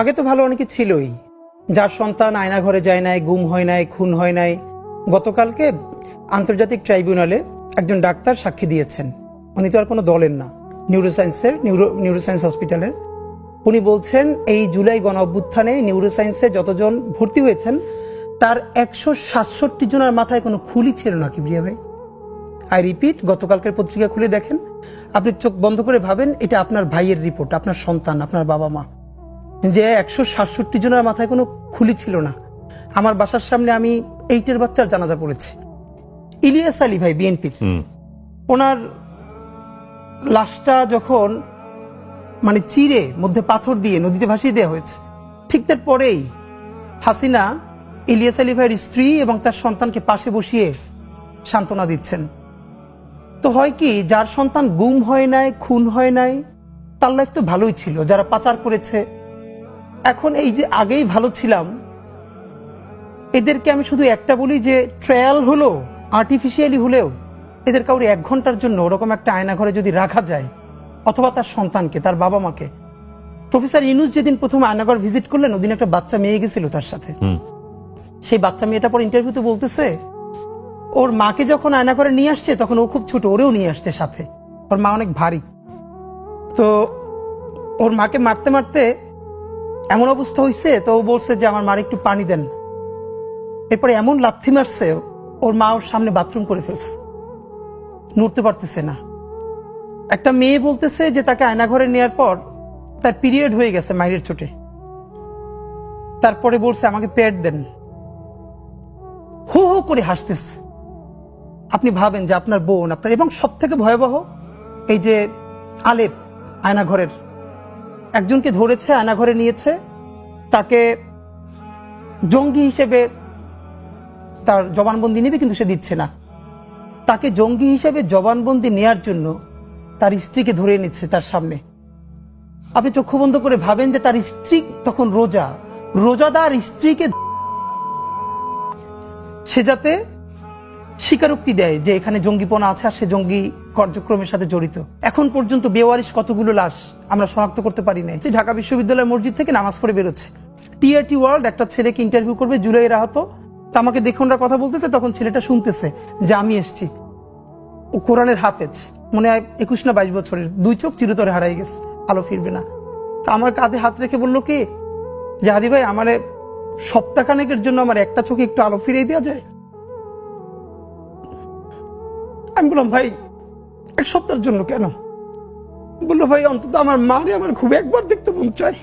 আগে তো ভালো অনেকে ছিলই, যার সন্তান আয়না ঘরে যায় নাই, গুম হয় নাই, খুন হয় নাই। গতকালকে আন্তর্জাতিক ট্রাইব্যুনালে একজন ডাক্তার সাক্ষী দিয়েছেন, উনি তো আর কোনো দলের না, নিউরোসায়েন্স হসপিটালের। উনি বলছেন এই জুলাই গণ অভ্যুত্থানে নিউরোসায়েন্সে যতজন ভর্তি হয়েছেন তার 167 জনের মাথায় কোনো খুলি ছিল না। কিবরিয়া ভাই, আই রিপিট, গতকালকের পত্রিকা খুলে দেখেন, আপনি চোখ বন্ধ করে ভাবেন এটা আপনার ভাইয়ের রিপোর্ট, আপনার সন্তান, আপনার বাবা মা, যে 167 জনের মাথায় কোনো খুলি ছিল না। আমার বাসার সামনে আমি 8 বাচ্চার জানাজা পড়েছি। ইলিয়াস আলী ভাই বিএনপির, ওনার লাশটা যখন মানে চিরে মধ্যে পাথর দিয়ে নদীতে ভাসিয়ে দেওয়া হয়েছে, ঠিক তার পরেই হাসিনা ইলিয়াস আলী ভাইয়ের স্ত্রী এবং তার সন্তানকে পাশে বসিয়ে সান্ত্বনা দিচ্ছেন। তো হয় কি, যার সন্তান গুম হয় নাই, খুন হয় নাই, তার লাইফ তো ভালোই ছিল। যারা পাচার করেছে, এখন এই যে আগেই ভালো ছিলাম, এদেরকে আমি শুধু একটা বলি যে ট্রায়াল হলো আর্টিফিশিয়ালি হলেও এদের কাউরে 1 ঘন্টার জন্য ওরকম একটা আয়না ঘরে যদি রাখা যায়, অথবা তার সন্তানকে, তার বাবা মাকে। প্রফেসর ইউনূস যেদিন প্রথম আয়নাঘর ভিজিট করলেন, ওদিন একটা বাচ্চা মেয়ে গেছিল তার সাথে। সেই বাচ্চা মেয়েটা পর ইন্টারভিউতে বলতেছে, ওর মাকে যখন আয়নাঘরে নিয়ে আসছে তখন ও খুব ছোট, ওরেও নিয়ে আসছে সাথে, ওর মা অনেক ভারী। তো ওর মাকে মারতে মারতে এমন অবস্থা হয়েছে, তো ও বলছে যে আমার মার একটু পানি দেন। এরপরে এমন লাথি মারছে, ওর মা ওর সামনে বাথরুম করে ফেলছে, নড়তে পারতেছে না। একটা মেয়ে বলতেছে যে তাকে আয়নাঘরে নেওয়ার পর তার পিরিয়ড হয়ে গেছে মায়ের চোটে, তারপরে বলছে আমাকে প্যাড দেন, হো হো করে হাসতেছে। আপনি ভাবেন যে আপনার বোন, আপনার, এবং সব থেকে ভয়াবহ এই যে আলেপ আয়নাঘরের একজনকে ধরেছে, আয়নাঘরে নিয়েছে, তাকে জঙ্গি হিসেবে তার জবানবন্দি নেবে, কিন্তু সে দিচ্ছে না। তাকে জঙ্গি হিসেবে জবানবন্দি নেয়ার জন্য তার স্ত্রীকে ধরে নিচ্ছে তার সামনে। আপনি চক্ষু বন্ধ করে ভাবেন যে তার স্ত্রী তখন রোজাদার স্ত্রীকে সে যাতে স্বীকারোক্তি দেয় যে এখানে জঙ্গিপনা আছে আর সে জঙ্গি কার্যক্রমের সাথে জড়িত। এখন পর্যন্ত বেওয়ারিশ কতগুলো লাশ আমরা শনাক্ত করতে পারি নাই। ঢাকা বিশ্ববিদ্যালয় মসজিদ থেকে নামাজ পড়ে বেরোচ্ছে, টিআরটি ওয়ার্ল্ড একটা ছেলেকে ইন্টারভিউ করবে জুলাইয়ের আহত, তা আমাকে দেখে ওনারা কথা বলতেছে, তখন ছেলেটা শুনতেছে যে আমি এসছি। ও কোরআনের হাফেজ, মনে হয় 21 না 22 বছরের, 2 চোখ চিরতরে হারাই গেছে, আলো ফিরবে না। তো আমার কাঁধে হাত রেখে বললো কি যে হাদি ভাই, আমার সপ্তাহখানেকের জন্য আমার একটা চোখে একটু আলো ফিরিয়ে দেওয়া যায়। আমি বললাম ভাই 1 সপ্তাহের জন্য কেন? বললো ভাই অন্তত আমার মারে আমার খুব একবার দেখতে মন চাই।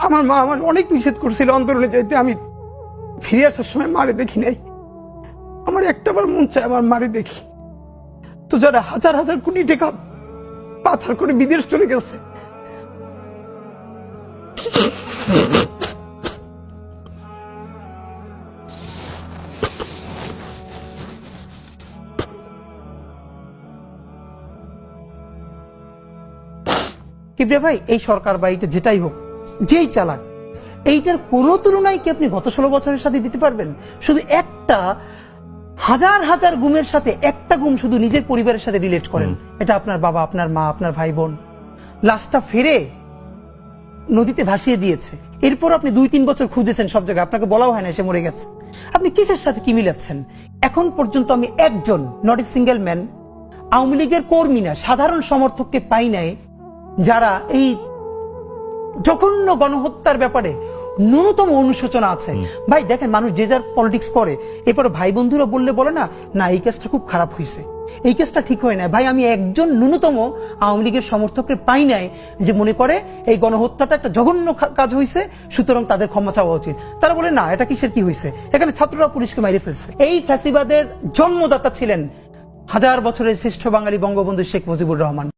আমার মা আমার অনেক নিষেধ করছিল অন্তরণে যাইতে, আমি ফিরে আসার সময় মারে দেখি নাই, আমার একটাবার মন চায় আমার মারে দেখি। তো যারা হাজার হাজার কোটি টাকা পাচার করে বিদেশ চলে গেছে, কিবরিয়া ভাই, এই সরকার বা এইটা যেটাই হোক, যেই চালাক, এইটার কোনো তুলনায় কি আপনি গত 16 বছরের সাথে দিতে পারবেন? শুধু একটা হাজার হাজার গুমের সাথে একটা গুম শুধু নিজের পরিবারের সাথে রিলেট করেন, এটা আপনার বাবা, আপনার মা, আপনার ভাই বোন, লাশটা ফেরে নদীতে ভাসিয়ে দিয়েছে। এরপর আপনি 2-3 বছর খুঁজেছেন সব জায়গায়, আপনাকে বলাও হয় না সে মরে গেছে। আপনি কিসের সাথে কি মিলাচ্ছেন? এখন পর্যন্ত আমি একজন, not a single man, Awami লীগের কর্মী না, সাধারণ সমর্থককে পাই নাই যারা এই জঘন্য গণহত্যার ব্যাপারে ন্যূনতম অনুশোচনা আছে। ভাই দেখেন, মানুষ যে যার পলিটিক্স করে, এরপর ভাই বন্ধুরা বললে বলে না, না এই কেসটা খুব খারাপ হয়েছে, এই কেসটা ঠিক হয় না। ভাই আমি একজন ন্যূনতম আওয়ামী লীগের সমর্থকের পাই নাই যে মনে করে এই গণহত্যাটা একটা জঘন্য কাজ হয়েছে, সুতরাং তাদের ক্ষমা চাওয়া উচিত। তারা বলে না, এটা কিসের কি হয়েছে, এখানে ছাত্ররা পুলিশকে মাইরে ফেলছে। এই ফ্যাসিবাদের জন্মদাতা ছিলেন হাজার বছরের শ্রেষ্ঠ বাঙালি বঙ্গবন্ধু শেখ মুজিবুর রহমান।